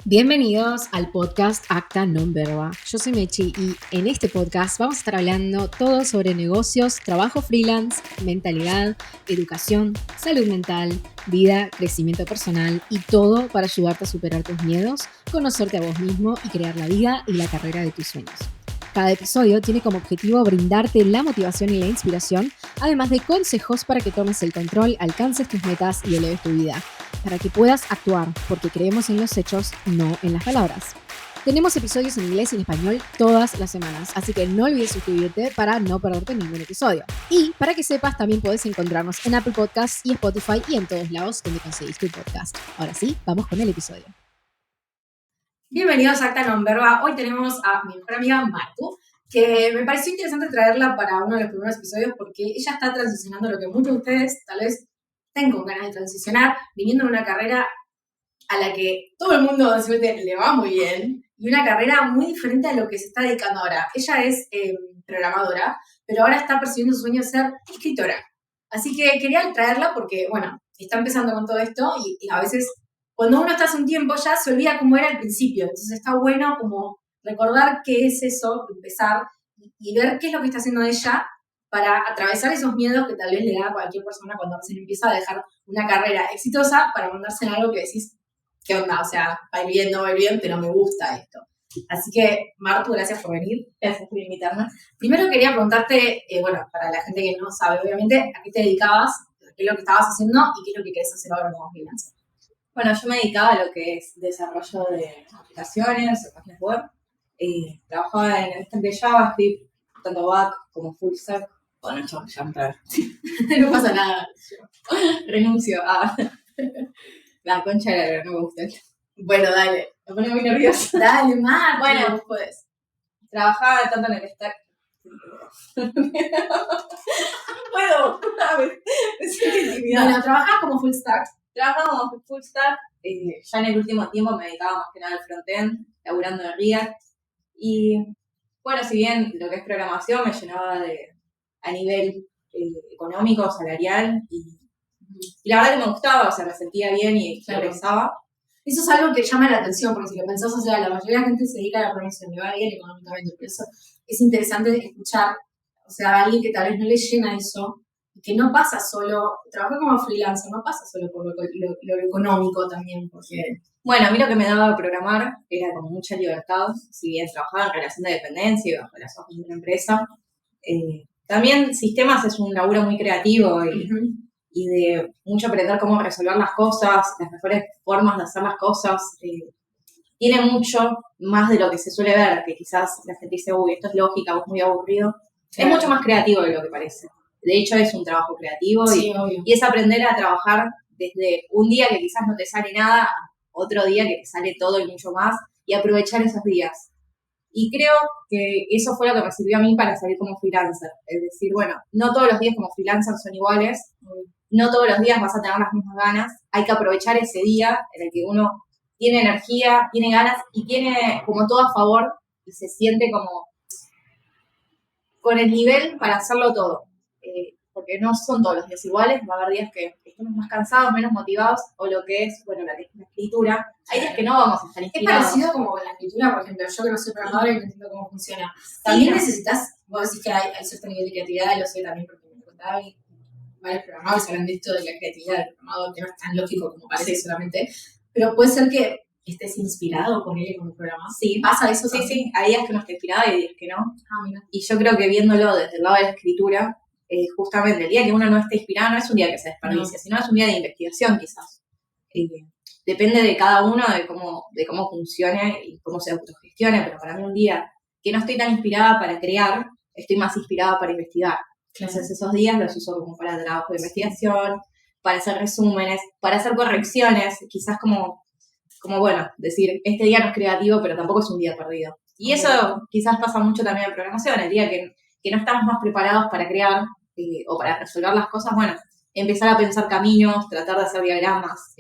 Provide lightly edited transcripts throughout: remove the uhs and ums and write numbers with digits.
Bienvenidos al podcast Acta Non Verba. Yo soy Mechi y en este podcast vamos a estar hablando todo sobre negocios, trabajo freelance, mentalidad, educación, salud mental, vida, crecimiento personal y todo para ayudarte a superar tus miedos, conocerte a vos mismo y crear la vida y la carrera de tus sueños. Cada episodio tiene como objetivo brindarte la motivación y la inspiración, además de consejos para que tomes el control, alcances tus metas y eleves tu vida, para que puedas actuar, porque creemos en los hechos, no en las palabras. Tenemos episodios en inglés y en español todas las semanas, así que no olvides suscribirte para no perderte ningún episodio. Y para que sepas, también puedes encontrarnos en Apple Podcasts y Spotify y en todos lados donde conseguís tu podcast. Ahora sí, vamos con el episodio. Bienvenidos a Acta Non Verba. Hoy tenemos a mi mejor amiga Martu, que me pareció interesante traerla para uno de los primeros episodios porque ella está transicionando lo que muchos de ustedes tal vez tengan ganas de transicionar, viniendo de una carrera a la que todo el mundo le va muy bien y una carrera muy diferente a lo que se está dedicando ahora. Ella es programadora, pero ahora está persiguiendo su sueño de ser escritora. Así que quería traerla porque, bueno, está empezando con todo esto y a veces cuando uno está hace un tiempo ya se olvida cómo era al principio. Entonces está bueno como recordar qué es eso, empezar y ver qué es lo que está haciendo ella para atravesar esos miedos que tal vez le da a cualquier persona cuando se empieza a dejar una carrera exitosa para mandarse en algo que decís, ¿qué onda? O sea, va a ir bien, no va a ir bien, pero me gusta esto. Así que, Martu, gracias por venir. Gracias por invitarme. Primero quería preguntarte, bueno, para la gente que no sabe, obviamente, ¿a qué te dedicabas? ¿Qué es lo que estabas haciendo y qué es lo que querés hacer ahora como freelancer? Bueno, yo me dedicaba a lo que es desarrollo de aplicaciones, páginas web. Trabajaba en el stack de JavaScript, tanto back como full stack. Bueno, ya entrar. No pasa nada. Renuncio a la concha de la lora, no me gusta. Bueno, dale. Me pone muy nerviosa. Dale, Martu. Bueno, vos podés. Trabajaba tanto en el stack. Bueno, me siento intimidada. Bueno, trabajabas como full stack. Trabajaba como full stack. Ya en el último tiempo me dedicaba más que nada al frontend, laburando en React. Y bueno, si bien lo que es programación me llenaba a nivel económico, salarial, y la verdad que me gustaba, o sea, me sentía bien y progresaba. Eso es algo que llama la atención, porque si lo pensás, o sea, la mayoría de la gente se dedica a la programación, le va bien económicamente, por eso es interesante escuchar, o sea, a alguien que tal vez no le llena eso, y que no pasa solo, trabajar como freelancer, no pasa solo por lo económico también, porque... Bueno, a mí lo que me daba programar era con mucha libertad, si bien trabajaba en relación de dependencia y bajo las ojos de una empresa. También sistemas es un laburo muy creativo y de mucho aprender cómo resolver las cosas, las mejores formas de hacer las cosas. Tiene mucho más de lo que se suele ver, que quizás la gente dice, uy, esto es lógica, o es muy aburrido. Es mucho más creativo de lo que parece. De hecho, es un trabajo creativo Sí, y es aprender a trabajar desde un día que quizás no te sale nada a otro día que te sale todo y mucho más, y aprovechar esos días. Y creo que eso fue lo que me sirvió a mí para salir como freelancer. Es decir, bueno, no todos los días como freelancer son iguales, no todos los días vas a tener las mismas ganas, hay que aprovechar ese día en el que uno tiene energía, tiene ganas y tiene como todo a favor y se siente como con el nivel para hacerlo todo. Porque no son todos los días iguales, va a haber días que estamos más cansados, menos motivados, o lo que es, bueno, la escritura. Hay días que no vamos a estar inspirados. Es parecido como con la escritura, por ejemplo, yo que no soy programadora y no entiendo cómo funciona. También necesitas, vos decís que hay cierto nivel de creatividad, lo sé también porque me contaba varios programadores hablan de esto de la creatividad del programador, que no es tan lógico como parece solamente, pero puede ser que estés inspirado con él como programador. Sí. ¿Pasa eso Sí, también? sí, hay días que uno está inspirado y hay días que no. Mira. Y yo creo que viéndolo desde el lado de la escritura, justamente el día que uno no esté inspirado no es un día que se desperdicie, sino es un día de investigación quizás. Depende de cada uno de cómo funcione y cómo se autogestione, pero para mí un día que no estoy tan inspirada para crear, estoy más inspirada para investigar. Entonces esos días los uso como para trabajo de investigación, para hacer resúmenes, para hacer correcciones, quizás como bueno, decir, este día no es creativo, pero tampoco es un día perdido. Y eso quizás pasa mucho también en programación, el día que no estamos más preparados para crear o para resolver las cosas, bueno, empezar a pensar caminos, tratar de hacer diagramas,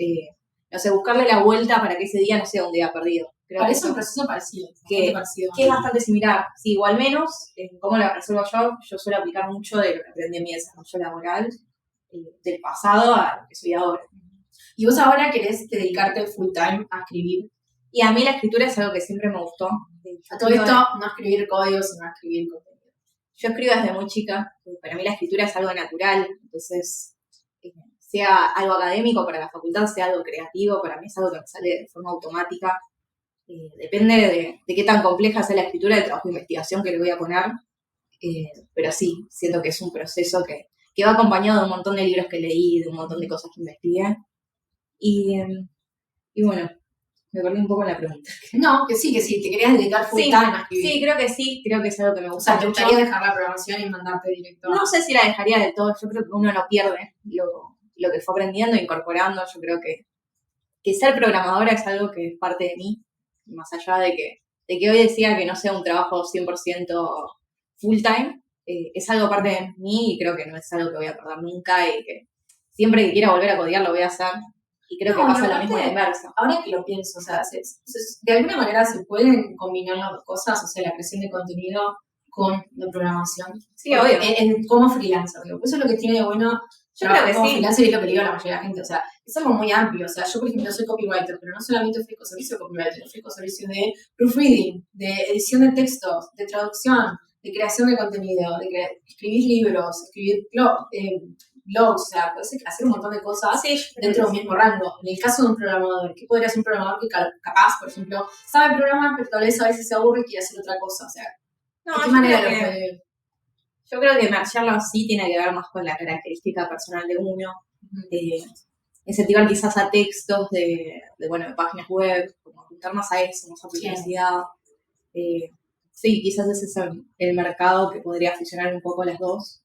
no sé, buscarle la vuelta para que ese día no sea un día perdido. Creo parece un proceso parecido. Que es bastante similar. Sí, o al menos, cómo lo resuelvo yo suelo aplicar mucho de lo que aprendí en mi desarrollo laboral, del pasado a lo que soy ahora. ¿Y vos ahora querés dedicarte full time a escribir? Y a mí la escritura es algo que siempre me gustó. A todo esto, no escribir códigos, sino escribir contenido. Yo escribo desde muy chica, para mí la escritura es algo natural, entonces, sea algo académico para la facultad, sea algo creativo, para mí es algo que me sale de forma automática. Depende de qué tan compleja sea la escritura del trabajo de investigación que le voy a poner, pero sí, siento que es un proceso que va acompañado de un montón de libros que leí, de un montón de cosas que investigué. Y bueno, me perdí un poco en la pregunta. No, que sí, te querías dedicar full time a escribir. Sí, creo que es algo que me O gusta sea, ¿te gustaría dejar la programación y mandarte directo? No sé si la dejaría del todo, yo creo que uno no pierde lo que fue aprendiendo, incorporando. Yo creo que ser programadora es algo que es parte de mí, más allá de que hoy decía que no sea un trabajo 100% full time, es algo parte de mí y creo que no es algo que voy a perder nunca y que siempre que quiera volver a codear lo voy a hacer. Y creo que pasa lo mismo en la inversa. Ahora que lo pienso, o sea, de alguna manera se pueden combinar las dos cosas, o sea, la creación de contenido con la programación. Sí, obvio. Como freelancer, digo. Eso es lo que tiene de bueno. Yo creo que como sí. Freelancer es lo que le digo a la mayoría de la gente, o sea, es algo muy amplio. O sea, yo, por ejemplo, soy copywriter, pero no solamente ofrezco servicios de copywriter, ofrezco servicios de proofreading, de edición de textos, de traducción, de creación de contenido, de escribir libros, escribir blogs, o sea, puedes hacer un montón de cosas dentro de un mismo rango. En el caso de un programador, ¿qué podría ser un programador que capaz, por ejemplo, sabe programar, pero tal vez a veces se aburre y quiere hacer otra cosa? O sea, ¿de qué manera lo puede? Yo creo que mergearlo así tiene que ver más con la característica personal de uno, incentivar quizás a textos de páginas web, como apuntar más a eso, más a publicidad. Sí, quizás ese es el mercado que podría fusionar un poco las dos.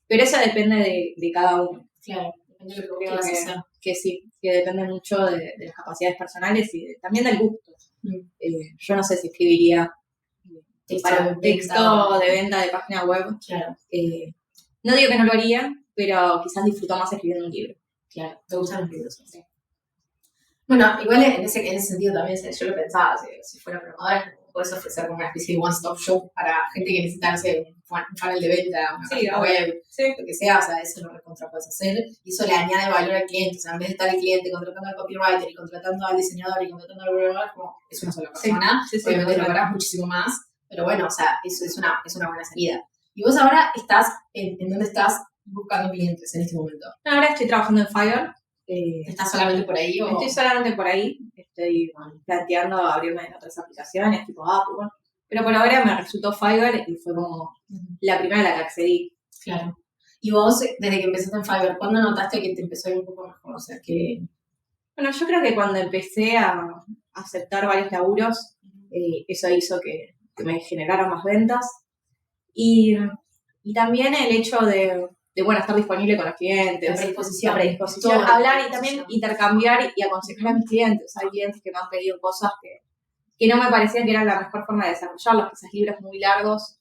Pero eso depende de cada uno. Claro, depende de lo que quieras hacer. Que sí, que depende mucho de las capacidades personales y también del gusto. Yo no sé si escribiría para un texto de venta de página web. Claro. No digo que no lo haría, pero quizás disfruto más escribiendo un libro. Claro, te gustan los libros. Sí. Bueno, igual en ese sentido también, yo lo pensaba, si fuera programadora, puedes ofrecer como una especie de one-stop shop para gente que necesita, no sé, un funnel de venta, una página web, lo que sea, o sea, eso lo recontra puedes hacer, y eso le añade valor al cliente, o sea, en vez de estar el cliente contratando al copywriter y contratando al diseñador y contratando al programador, como es una sola persona, obviamente lo harás muchísimo más, pero bueno, o sea, eso es una buena salida. Y vos ahora estás, ¿en dónde estás buscando clientes en este momento? Ahora estoy trabajando en Fiverr. ¿Estás solamente por ahí? ¿O? Estoy solamente por ahí, estoy planteando abrirme en otras aplicaciones, tipo Apple, pero por ahora me resultó Fiverr y fue como la primera a la que accedí. Claro. ¿Y vos, desde que empezaste en Fiverr, cuándo notaste que te empezó a ir un poco mejor? O sea, que... Bueno, yo creo que cuando empecé a aceptar varios laburos, eso hizo que me generaran más ventas. Y también el hecho de estar disponible con los clientes, la predisposición, hablar y también intercambiar y aconsejar a mis clientes. Hay clientes que me han pedido cosas que no me parecían que eran la mejor forma de desarrollarlos, quizás libros muy largos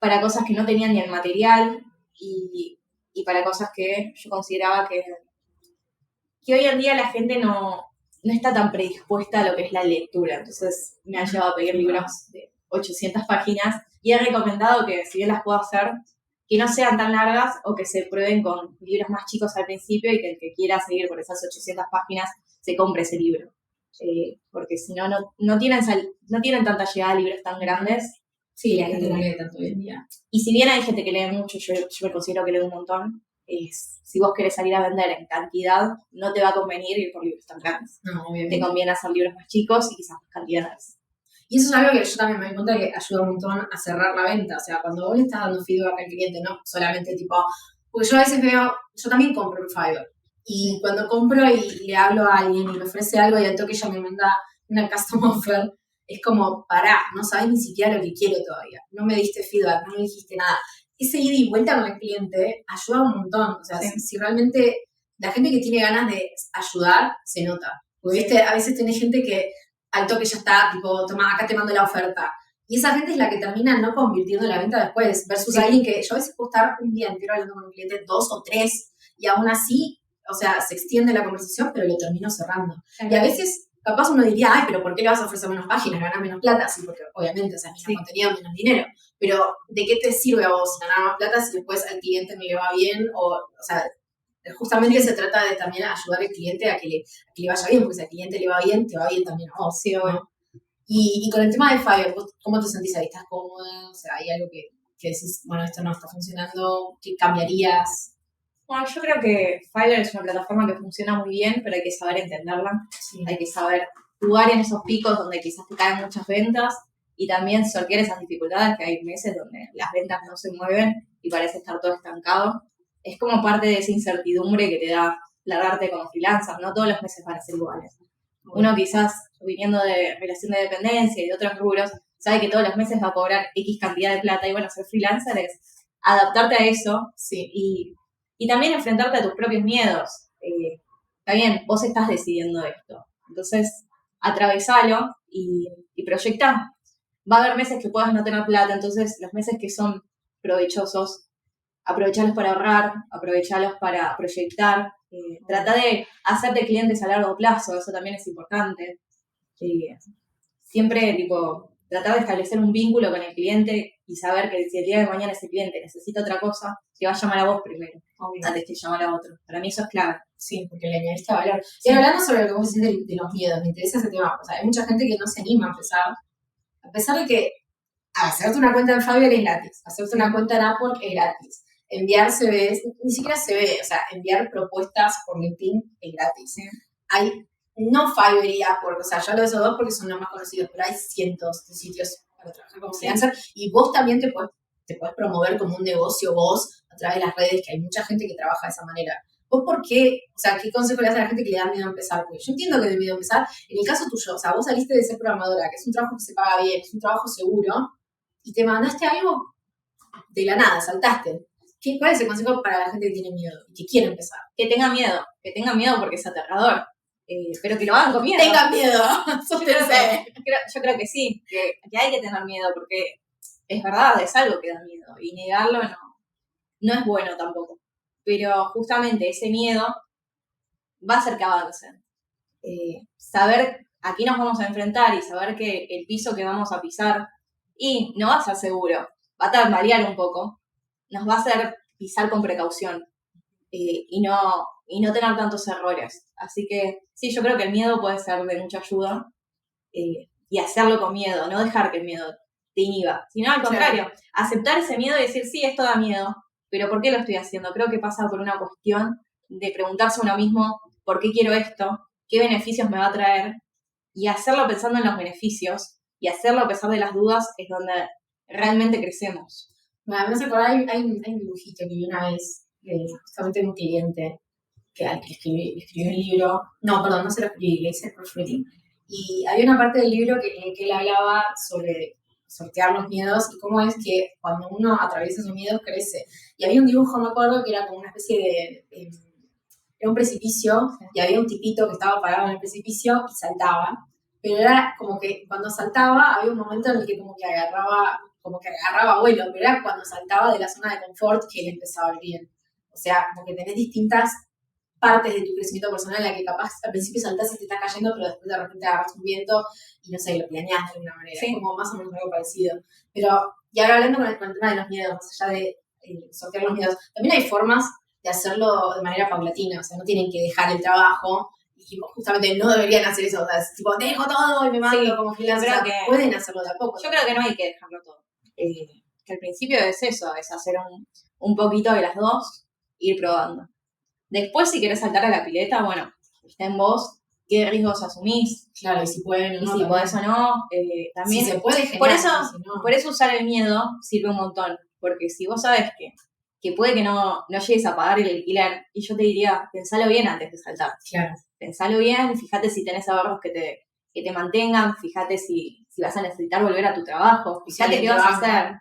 para cosas que no tenían ni el material y para cosas que yo consideraba que hoy en día la gente no está tan predispuesta a lo que es la lectura. Entonces me han llevado a pedir libros de 800 páginas y he recomendado que, si bien las puedo hacer, que no sean tan largas o que se prueben con libros más chicos al principio y que el que quiera seguir por esas 800 páginas se compre ese libro. Porque si no tienen tanta llegada a libros tan grandes. Sí, la gente no lee tanto hoy en día. Y si bien hay gente que lee mucho, yo me considero que leo un montón, si vos querés salir a vender en cantidad, no te va a convenir ir por libros tan grandes. No, obviamente. Te conviene hacer libros más chicos y quizás más cantidades. Y eso es algo que yo también me doy cuenta que ayuda un montón a cerrar la venta. O sea, cuando vos le estás dando feedback al cliente, no solamente tipo... Porque yo a veces yo también compro en Fiverr. Y cuando compro y le hablo a alguien y me ofrece algo y al toque ella me manda una custom offer, es como, pará, no sabes ni siquiera lo que quiero todavía. No me diste feedback, no me dijiste nada. Ese ida y vuelta con el cliente ayuda un montón. O sea, si realmente la gente que tiene ganas de ayudar, se nota. Porque, viste, a veces tenés gente que al toque ya está, tipo, toma, acá te mando la oferta. Y esa gente es la que termina no convirtiendo la venta después, versus alguien que yo a veces puedo estar un día entero hablando con un cliente, 2 o 3, y aún así, o sea, se extiende la conversación, pero lo termino cerrando. Y a veces, capaz uno diría, ay, pero ¿por qué le vas a ofrecer menos páginas, ganar menos plata? Sí, porque obviamente, o sea, menos contenido, menos dinero. Pero, ¿de qué te sirve a vos ganar más plata si después al cliente no le va bien? O sea, Justamente se trata de también ayudar al cliente a que le vaya bien, porque si al cliente le va bien, te va bien también a vos. Sí, bueno. Y con el tema de Fiverr, ¿cómo te sentís ahí? ¿Estás cómoda? O sea, ¿hay algo que decís, bueno, esto no está funcionando? ¿Qué cambiarías? Bueno, yo creo que Fiverr es una plataforma que funciona muy bien, pero hay que saber entenderla. Sí. Hay que saber jugar en esos picos donde quizás te caen muchas ventas y también sortear esas dificultades, que hay meses donde las ventas no se mueven y parece estar todo estancado. Es como parte de esa incertidumbre que te da largarte como freelancer, no todos los meses van a ser iguales. Uno quizás, viniendo de relación de dependencia y de otros rubros, sabe que todos los meses va a cobrar X cantidad de plata y bueno, ser freelancer es adaptarte a eso, sí, y también enfrentarte a tus propios miedos. Está bien, vos estás decidiendo esto, entonces atravesalo y proyectá. Va a haber meses que puedas no tener plata, entonces los meses que son provechosos, aprovechalos para ahorrar, aprovechalos para proyectar, trata de hacerte clientes a largo plazo, eso también es importante. Siempre, tratar de establecer un vínculo con el cliente y saber que si el día de mañana ese cliente necesita otra cosa, te va a llamar a vos primero, antes que llamar a otro. Para mí eso es clave. Sí, porque le añadiste valor. Y hablando sobre lo que vos decís de los miedos, me interesa ese tema. O sea, hay mucha gente que no se anima a empezar, a pesar de que hacerte una cuenta en Fiverr es gratis, hacerte una cuenta en Upwork es gratis, enviar CVs, ni siquiera CV, o sea, enviar propuestas por LinkedIn es gratis. Hay, no Fiverr y Upwork, o sea, yo hablo de esos dos porque son los más conocidos, pero hay cientos de sitios para trabajar como freelancer y vos también te puedes promover como un negocio vos a través de las redes, que hay mucha gente que trabaja de esa manera. ¿Vos por qué? O sea, ¿qué consejo le das a la gente que le da miedo a empezar? Porque yo entiendo que de miedo a empezar. En el caso tuyo, o sea, vos saliste de ser programadora, que es un trabajo que se paga bien, es un trabajo seguro, y te mandaste algo de la nada, saltaste. ¿Cuál es el consejo para la gente que tiene miedo y que quiere empezar? Que tenga miedo porque es aterrador, pero que lo hagan con miedo. ¡Tengan miedo! Yo creo que sí, que hay que tener miedo porque es verdad, es algo que da miedo y negarlo no es bueno tampoco. Pero justamente ese miedo va a hacer que avancen. Saber a qué nos vamos a enfrentar y saber que el piso que vamos a pisar, y no va a ser seguro, va a tambalear un poco, nos va a hacer pisar con precaución y no tener tantos errores. Así que sí, yo creo que el miedo puede ser de mucha ayuda y hacerlo con miedo, no dejar que el miedo te inhiba, sino al contrario, aceptar ese miedo y decir, sí, esto da miedo, pero ¿por qué lo estoy haciendo? Creo que pasa por una cuestión de preguntarse a uno mismo, ¿por qué quiero esto? ¿Qué beneficios me va a traer? Y hacerlo pensando en los beneficios y hacerlo a pesar de las dudas es donde realmente crecemos. Bueno, me hace acordar, hay un dibujito que vi una vez, justamente de un cliente que escribió un libro, no se lo escribí, le hice proofreading, y había una parte del libro que él hablaba sobre sortear los miedos y cómo es que cuando uno atraviesa esos miedos crece. Y había un dibujo, me acuerdo, que era como una especie era un precipicio y había un tipito que estaba parado en el precipicio y saltaba, pero era como que cuando saltaba había un momento en el que como que agarraba vuelo, pero era cuando saltaba de la zona de confort que él empezaba a ir bien. O sea, como que tenés distintas partes de tu crecimiento personal en la que capaz al principio saltás y te estás cayendo, pero después de repente agarras un viento y no sé, lo planeás de alguna manera. Sí. Como más o menos algo parecido. Pero, y ahora hablando con el tema de los miedos, más allá de sortear los miedos, también hay formas de hacerlo de manera paulatina, o sea, no tienen que dejar el trabajo y justamente no deberían hacer eso, o sea, es tipo, dejo todo y me mando como freelancer, pueden hacerlo de a poco. Yo creo que no hay que dejarlo todo. Que al principio es eso, es hacer un poquito de las dos, ir probando. Después, si querés saltar a la pileta, bueno, está en vos, qué riesgos asumís. Claro, y si pueden o no. Y si podés o no, también. Si se puede, genial. Por eso usar el miedo sirve un montón, porque si vos sabés que puede que no llegues a pagar el alquiler, y yo te diría, pensalo bien antes de saltar. Claro. Pensalo bien, fíjate si tenés ahorros que te mantengan, fíjate si vas a necesitar volver a tu trabajo, fíjate qué vas a hacer.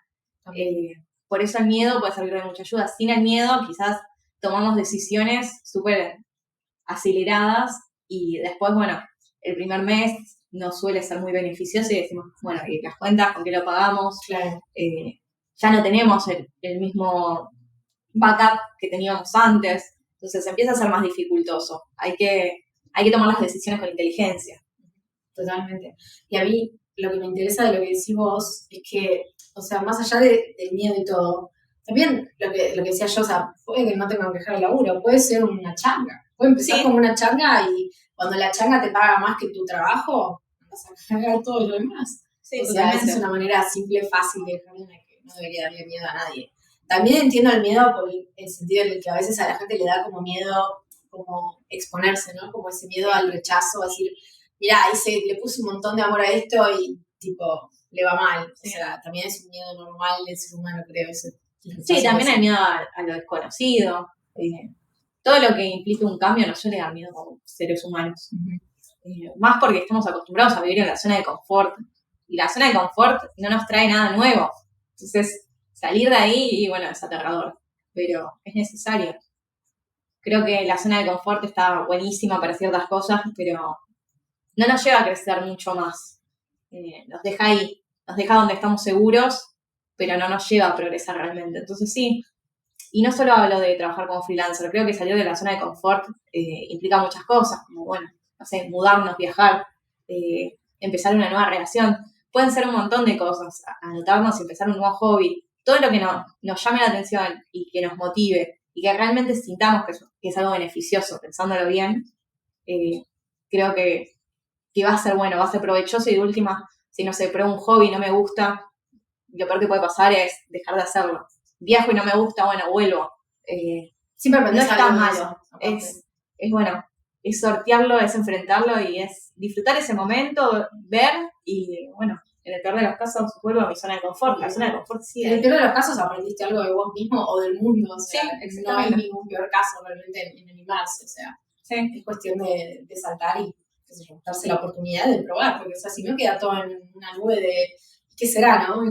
Por eso el miedo puede servir de mucha ayuda. Sin el miedo, quizás tomamos decisiones súper aceleradas y después, bueno, el primer mes no suele ser muy beneficioso y decimos, bueno, ¿y las cuentas con qué lo pagamos? Claro. Ya no tenemos el mismo backup que teníamos antes, entonces empieza a ser más dificultoso. Hay que tomar las decisiones con inteligencia. Totalmente. Y a mí lo que me interesa de lo que decís vos es que, o sea, más allá del miedo y todo, también lo que decía yo, o sea, puede que no tengan que dejar el laburo, puede ser una changa. Puede empezar Sí. como una changa y cuando la changa te paga más que tu trabajo, vas a pagar todo lo demás. Sí, O sea, esa totalmente. es una manera simple, fácil de dejar una que no debería darle miedo a nadie. También entiendo el miedo por el sentido en el que a veces a la gente le da como miedo como exponerse, ¿no? Como ese miedo al rechazo, a decir, mirá, le puse un montón de amor a esto y tipo, le va mal. Sí. O sea, también es un miedo normal del ser humano, creo. Sí, también hay miedo a lo desconocido. Todo lo que implique un cambio nos suele dar miedo como seres humanos. Más porque estamos acostumbrados a vivir en la zona de confort. Y la zona de confort no nos trae nada nuevo. Entonces, salir de ahí, y bueno, es aterrador. Pero es necesario. Creo que la zona de confort está buenísima para ciertas cosas, pero no nos lleva a crecer mucho más. Nos deja ahí, nos deja donde estamos seguros, pero no nos lleva a progresar realmente. Entonces sí, y no solo hablo de trabajar como freelancer, creo que salir de la zona de confort implica muchas cosas, como bueno, no sé, mudarnos, viajar, empezar una nueva relación. Pueden ser un montón de cosas, anotarnos y empezar un nuevo hobby. Todo lo que nos llame la atención y que nos motive y que realmente sintamos que es algo beneficioso, pensándolo bien, creo que va a ser bueno, va a ser provechoso y de última, si no sé, pruebo un hobby y no me gusta, lo peor que puede pasar es dejar de hacerlo. Viajo y no me gusta, bueno, vuelvo. Siempre No aprendes está algo de malo, eso, es bueno, es sortearlo, es enfrentarlo y es disfrutar ese momento, ver y bueno, en el peor de los casos vuelvo a mi zona de confort. La zona de confort sí. En el peor de los casos aprendiste algo de vos mismo o del mundo, o sea, sí, no hay ningún peor caso realmente en animarse, o sea, sí. Es cuestión de saltar y qué sé yo, darse la oportunidad de probar, porque o sea, si no queda todo en una nube de ¿qué será, no?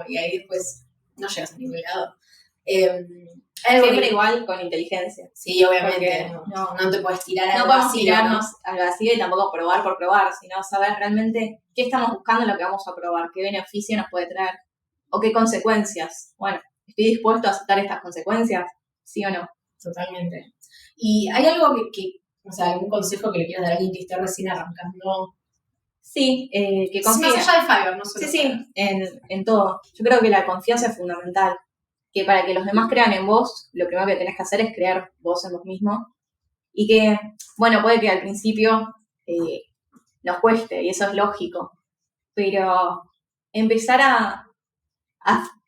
Y ahí después no llegas a ningún lado. Siempre igual con inteligencia. Sí, obviamente. No te puedes tirar al vacío. No podemos tirarnos al vacío y tampoco probar por probar, sino saber realmente qué estamos buscando en lo que vamos a probar, qué beneficio nos puede traer o qué consecuencias. Bueno, ¿estoy dispuesto a aceptar estas consecuencias? ¿Sí o no? Totalmente. ¿Y hay algo o sea, algún consejo que le quieras dar a alguien que esté recién arrancando? Sí, que confíe. Más allá de Fiverr, no solo. Sí, en todo. Yo creo que la confianza es fundamental. Que para que los demás crean en vos, lo primero que tenés que hacer es crear vos en vos mismo. Y que, bueno, puede que al principio nos cueste, y eso es lógico, pero empezar a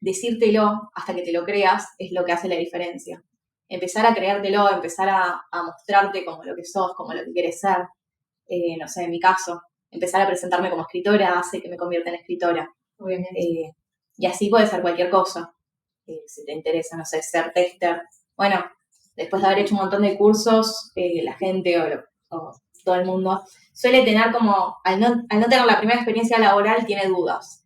decírtelo hasta que te lo creas es lo que hace la diferencia. Empezar a creértelo, empezar a mostrarte como lo que sos, como lo que quieres ser. No sé, en mi caso, empezar a presentarme como escritora hace que me convierta en escritora. Obviamente. Y así puede ser cualquier cosa. Si te interesa, no sé, ser tester. Bueno, después de haber hecho un montón de cursos, la gente o todo el mundo suele tener como, al no tener la primera experiencia laboral, tiene dudas.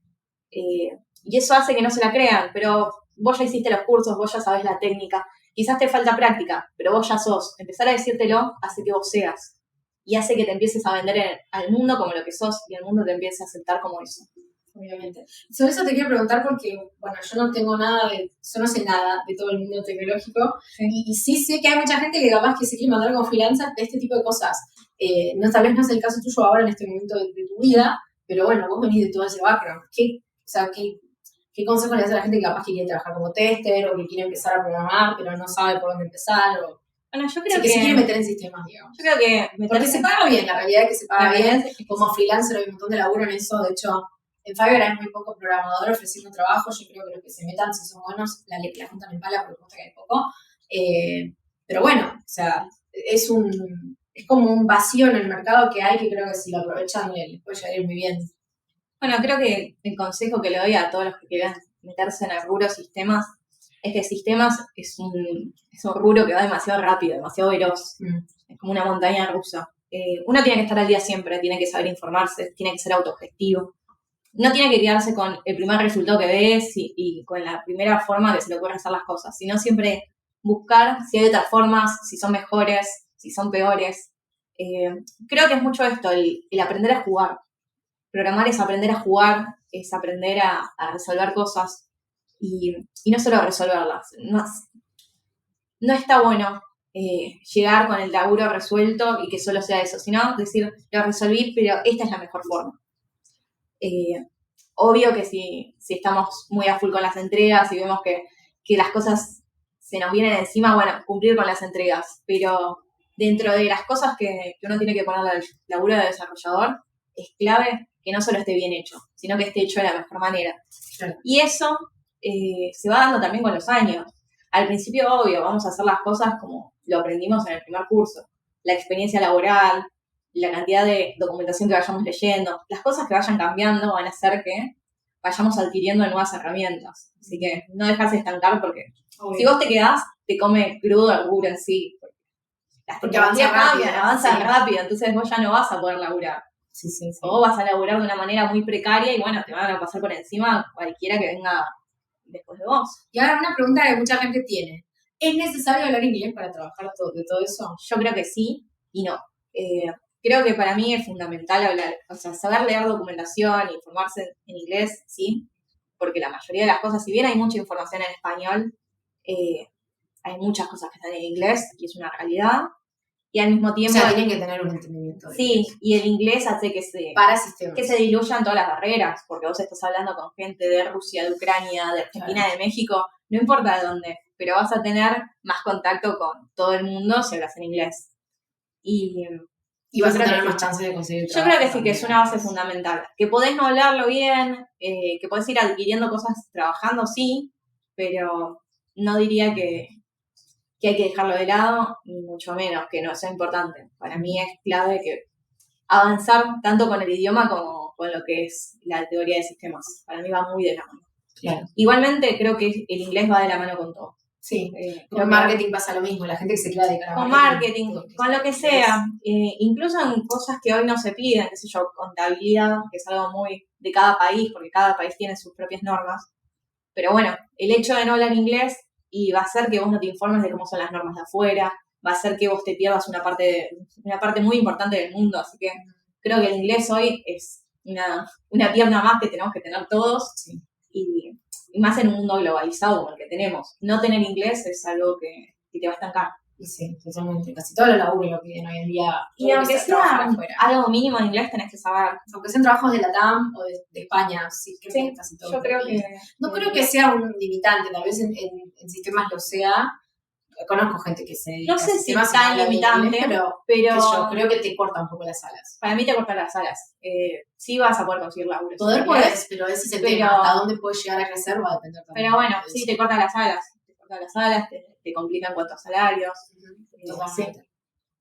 Y eso hace que no se la crean, pero vos ya hiciste los cursos, vos ya sabés la técnica, quizás te falta práctica, pero vos ya sos. Empezar a decírtelo hace que vos seas y hace que te empieces a vender al mundo como lo que sos y el mundo te empiece a aceptar como eso. Obviamente. Sobre eso te quiero preguntar porque, bueno, yo no sé nada de todo el mundo tecnológico y sí sé que hay mucha gente que capaz que se quiere mandar como freelancer de este tipo de cosas. Tal vez no es el caso tuyo ahora en este momento de tu vida, pero bueno, vos venís de todo ese background. ¿Qué consejo le das a la gente que capaz que quiere trabajar como tester o que quiere empezar a programar pero no sabe por dónde empezar? Bueno, yo creo que se quiere meter en sistemas, digamos. Yo creo que porque se paga bien, la realidad es que se paga bien. Como freelancer hay un montón de laburo en eso, de hecho. En Fiverr hay muy poco programador ofreciendo trabajo. Yo creo que los que se metan, si son buenos, la juntan en pala porque cuesta que hay poco. Pero bueno, o sea, es como un vacío en el mercado que hay que creo que si lo aprovechan les puede llegar muy bien. Bueno, creo que el consejo que le doy a todos los que quieran meterse en el rubro sistemas es que sistemas es un rubro que va demasiado rápido, demasiado veloz. Es como una montaña rusa. Uno tiene que estar al día siempre, tiene que saber informarse, tiene que ser autogestivo. No tiene que quedarse con el primer resultado que ves y con la primera forma que se le ocurre hacer las cosas, sino siempre buscar si hay otras formas, si son mejores, si son peores. Creo que es mucho esto, el aprender a jugar. Programar es aprender a jugar, es aprender a resolver cosas y no solo a resolverlas. No está bueno llegar con el laburo resuelto y que solo sea eso, sino decir, lo resolví, pero esta es la mejor forma. Obvio que si estamos muy a full con las entregas y vemos que que las cosas se nos vienen encima, bueno, cumplir con las entregas, pero dentro de las cosas que uno tiene que ponerle al laburo de desarrollador, es clave que no solo esté bien hecho, sino que esté hecho de la mejor manera. Claro. Y eso se va dando también con los años. Al principio, obvio, vamos a hacer las cosas como lo aprendimos en el primer curso. La experiencia laboral, la cantidad de documentación que vayamos leyendo, las cosas que vayan cambiando van a hacer que vayamos adquiriendo nuevas herramientas. Así que no dejarse estancar porque si vos te quedás, te come crudo el laburo en sí. Las tecnologías cambian, avanzan rápido, entonces vos ya no vas a poder laburar. Sí. O vos vas a laburar de una manera muy precaria y bueno, te van a pasar por encima cualquiera que venga después de vos. Y ahora una pregunta que mucha gente tiene. ¿Es necesario hablar inglés para trabajar de todo eso? Yo creo que sí y no. Creo que para mí es fundamental hablar, o sea, saber leer documentación, informarse en inglés, sí, porque la mayoría de las cosas, si bien hay mucha información en español, hay muchas cosas que están en inglés y es una realidad. Y al mismo tiempo... O sea, tienen que tener un entendimiento. Sí, y el inglés hace que se diluyan todas las barreras, porque vos estás hablando con gente de Rusia, de Ucrania, de Argentina, claro, de México, no importa de dónde, pero vas a tener más contacto con todo el mundo si hablas en inglés. Y vas a tener más chances de conseguir trabajo. Yo creo que sí, que es una base fundamental. Que podés no hablarlo bien, que podés ir adquiriendo cosas trabajando, sí, pero no diría que hay que dejarlo de lado, ni mucho menos, que no sea importante. Para mí es clave que avanzar tanto con el idioma como con lo que es la teoría de sistemas. Para mí va muy de la mano. Claro. Igualmente creo que el inglés va de la mano con todo. Sí, con marketing pasa lo mismo, la gente que se queda de cara con marketing, con lo que sea, incluso en cosas que hoy no se piden, qué sé yo, contabilidad, que es algo muy de cada país, porque cada país tiene sus propias normas. Pero bueno, el hecho de no hablar inglés y va a hacer que vos no te informes de cómo son las normas de afuera, va a hacer que vos te pierdas una parte muy importante del mundo, así que creo que el inglés hoy es una pierna más que tenemos que tener todos, sí. Y más en un mundo globalizado como el que tenemos. No tener inglés es algo que te va a estancar. Sí, totalmente. Casi todos los laburos lo piden hoy en día. Y aunque sea algo mínimo de inglés tenés que saber. Aunque sean trabajos de la TAM o de España, sí, creo que casi todo. Yo creo que... No creo que sea un limitante, tal vez en sistemas lo sea. Conozco gente que se dedica no sé si es tan limitante, pero yo creo que te corta un poco las alas. Para mí te corta las alas. Sí vas a poder conseguir laburo. Poder puedes, pero ese es el tema. Hasta dónde puedes llegar a crecer va a depender también. Pero bueno, sí, te corta las alas. Te complican cuanto a salarios. Sí.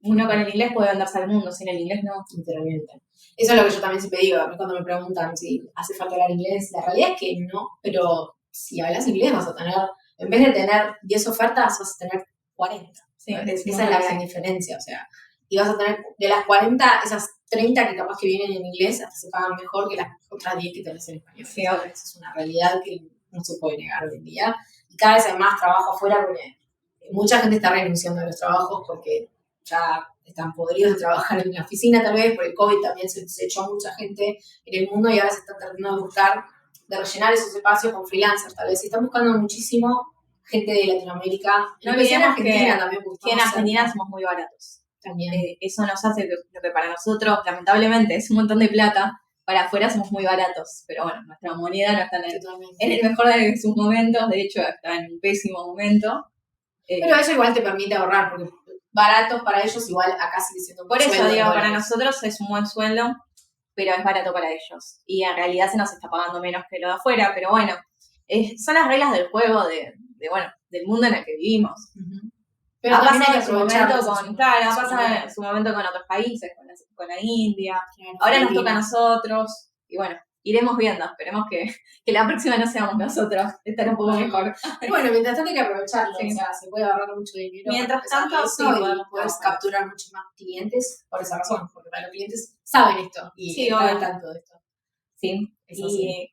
Uno con el inglés puede venderse al mundo, sin el inglés no. Literalmente. Eso es lo que yo también siempre digo. A mí cuando me preguntan si hace falta hablar inglés, la realidad es que no, pero si hablas inglés vas a tener... En vez de tener 10 ofertas, vas a tener 40. Sí, esa es la gran diferencia, o sea. Y vas a tener, de las 40, esas 30 que capaz que vienen en inglés, hasta se pagan mejor que las otras 10 que tenés en español. Sí, ahora. Esa es una realidad que no se puede negar hoy en día. Y cada vez hay más trabajo afuera porque mucha gente está renunciando a los trabajos porque ya están podridos de trabajar en la oficina tal vez, por el COVID también se echó a mucha gente en el mundo y ahora se están tratando de buscar, de rellenar esos espacios con freelancers tal vez. Se están buscando muchísimo gente de Latinoamérica. No olvidemos Argentina también. Que en Argentina somos muy baratos. También. Eso nos hace lo que para nosotros, lamentablemente, es un montón de plata. Para afuera somos muy baratos. Pero bueno, nuestra moneda no está en el mejor de sus momentos. De hecho, está en un pésimo momento. Pero eso igual te permite ahorrar, porque baratos para ellos igual acá sigue siendo un Por eso digo, para nosotros es un buen sueldo, pero es barato para ellos. Y en realidad se nos está pagando menos que lo de afuera. Pero bueno, son las reglas del juego del mundo en el que vivimos. Uh-huh. Pero ha pasado en su momento con otros países, con la India. Claro, ahora nos toca a nosotros. Y bueno, iremos viendo. Esperemos que la próxima no seamos nosotros. Estar un poco mejor. Bueno, mientras tanto hay que aprovecharlo. Sí. O sea, se puede ahorrar mucho dinero. Mientras tanto, sí, puedes capturar muchos más clientes por esa razón. Porque para los clientes saben esto. Y están al tanto de esto. Sí.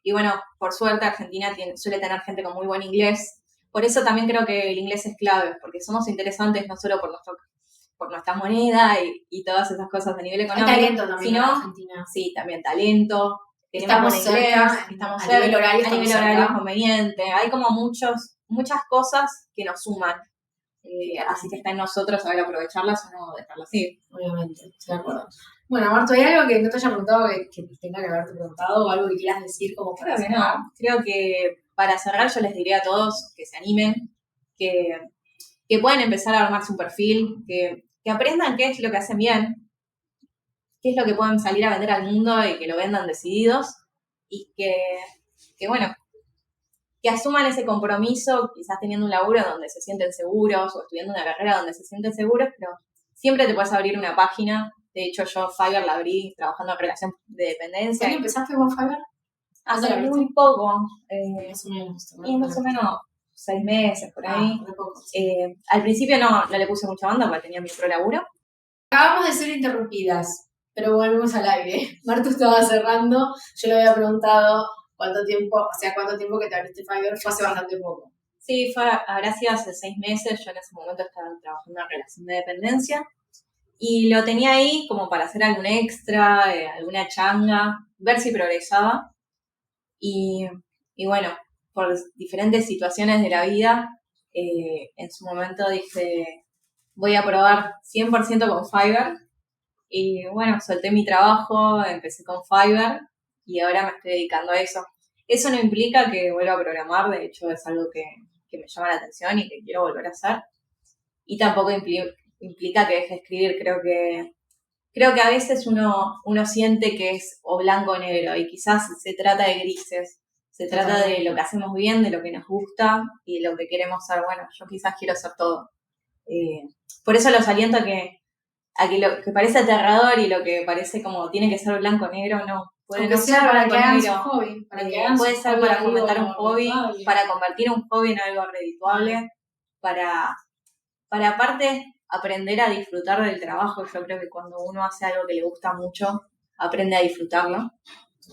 Y bueno, por suerte Argentina suele tener gente con muy buen inglés. Por eso también creo que el inglés es clave, porque somos interesantes no solo por nuestra moneda y todas esas cosas a nivel económico. Hay talento también en Argentina. Sí, también talento. Estamos cerca, estamos a nivel horario conveniente. Hay como muchas cosas que nos suman. Así que está en nosotros saber aprovecharlas o no dejarlas ir. Obviamente, estoy de acuerdo. Bueno, Marto, ¿hay algo que no te haya preguntado que tenga que haberte preguntado o algo que quieras decir como para Creo que cerrar? no. Creo que para cerrar yo les diría a todos que se animen, que pueden empezar a armarse un perfil, que aprendan qué es lo que hacen bien, qué es lo que pueden salir a vender al mundo y que lo vendan decididos y que bueno, que asuman ese compromiso, quizás teniendo un laburo donde se sienten seguros o estudiando una carrera donde se sienten seguros, pero siempre te puedes abrir una página. De hecho, yo Fiverr la abrí trabajando en relación de dependencia. ¿Cuándo empezaste con Fiverr? Hace muy poco. Más o menos. Y más o menos 6 meses, por ahí. Muy poco. Al principio no le puse mucha onda porque tenía mi otro laburo. Acabamos de ser interrumpidas, pero volvemos al aire. Marto estaba cerrando, yo le había preguntado cuánto tiempo que te abriste Fiverr, fue hace bastante poco. Sí, habrá sido hace 6 meses, yo en ese momento estaba trabajando en relación de dependencia y lo tenía ahí como para hacer algún extra, alguna changa, ver si progresaba y bueno, por diferentes situaciones de la vida, en su momento dije, voy a probar 100% con Fiverr y bueno, solté mi trabajo, empecé con Fiverr y ahora me estoy dedicando a eso. Eso no implica que vuelva a programar, de hecho es algo que me llama la atención y que quiero volver a hacer. Y tampoco implica que deje de escribir, creo que a veces uno siente que es o blanco o negro y quizás se trata de grises. Se trata de lo que hacemos bien, de lo que nos gusta y de lo que queremos ser. Bueno, yo quizás quiero ser todo. Por eso los aliento a que lo que parece aterrador y lo que parece como tiene que ser blanco o negro, no. Puede no ser para blanco que hagan negro. su hobby. Puede ser para fomentar un hobby, para convertir un hobby en algo redituable, para aparte aprender a disfrutar del trabajo. Yo creo que cuando uno hace algo que le gusta mucho, aprende a disfrutarlo.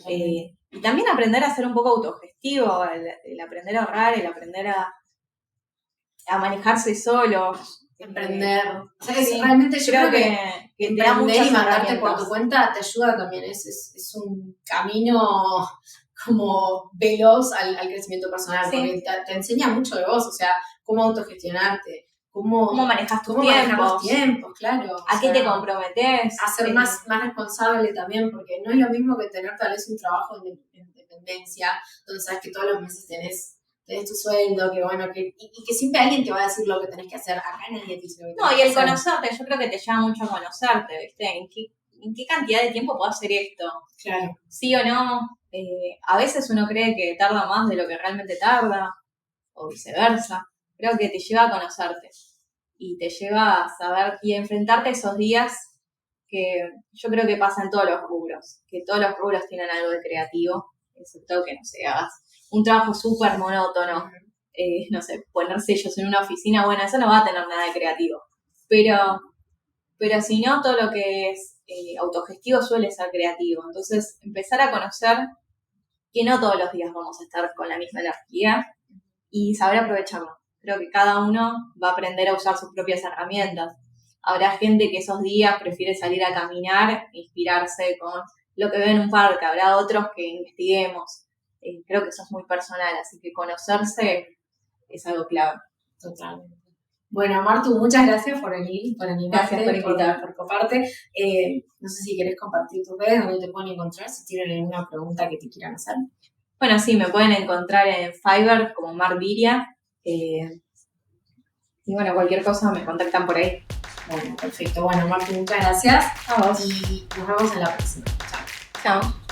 Y también aprender a ser un poco autogestivo, el aprender a ahorrar, el aprender a manejarse solo. Emprender. O sea, Sí, realmente yo creo que emprender y mandarte por tu cuenta te ayuda también. Es un camino como veloz al crecimiento personal, sí, porque te enseña mucho de vos, o sea, cómo autogestionarte, cómo manejas tus manejar los tiempos, claro. ¿A qué te comprometes? A ser más responsable también, porque no es lo mismo que tener tal vez un trabajo en dependencia, donde sabes que todos los meses tenés tu sueldo, que bueno, y que siempre alguien te va a decir lo que tenés que hacer. Acá nadie te dice lo que tenés que hacer. No, y el conocerte, yo creo que te lleva mucho a conocerte, ¿viste? ¿En qué cantidad de tiempo puedo hacer esto? Claro. ¿Sí o no? A veces uno cree que tarda más de lo que realmente tarda, o viceversa. Creo que te lleva a conocerte y te lleva a saber y a enfrentarte a esos días que yo creo que pasa en todos los rubros, que todos los rubros tienen algo de creativo, excepto que, no sé, hagas un trabajo súper monótono, no sé, poner sellos en una oficina, bueno, eso no va a tener nada de creativo. Pero si no, todo lo que es autogestivo suele ser creativo. Entonces, empezar a conocer que no todos los días vamos a estar con la misma energía y saber aprovecharlo. Creo que cada uno va a aprender a usar sus propias herramientas. Habrá gente que esos días prefiere salir a caminar, inspirarse con lo que ve en un parque. Habrá otros que investiguemos. Creo que eso es muy personal, así que conocerse es algo clave. Totalmente. Bueno, Martu, muchas gracias por venir, por animarte, gracias por invitar, por coparte. No sé si querés compartir tus redes, dónde te pueden encontrar, si tienen alguna pregunta que te quieran hacer. Bueno, sí, me pueden encontrar en Fiverr como Mar Viria. Y bueno, cualquier cosa me contactan por ahí. Bueno, perfecto. Bueno, Martu, muchas gracias. A vos. Y nos vemos en la próxima. Chao. Chao.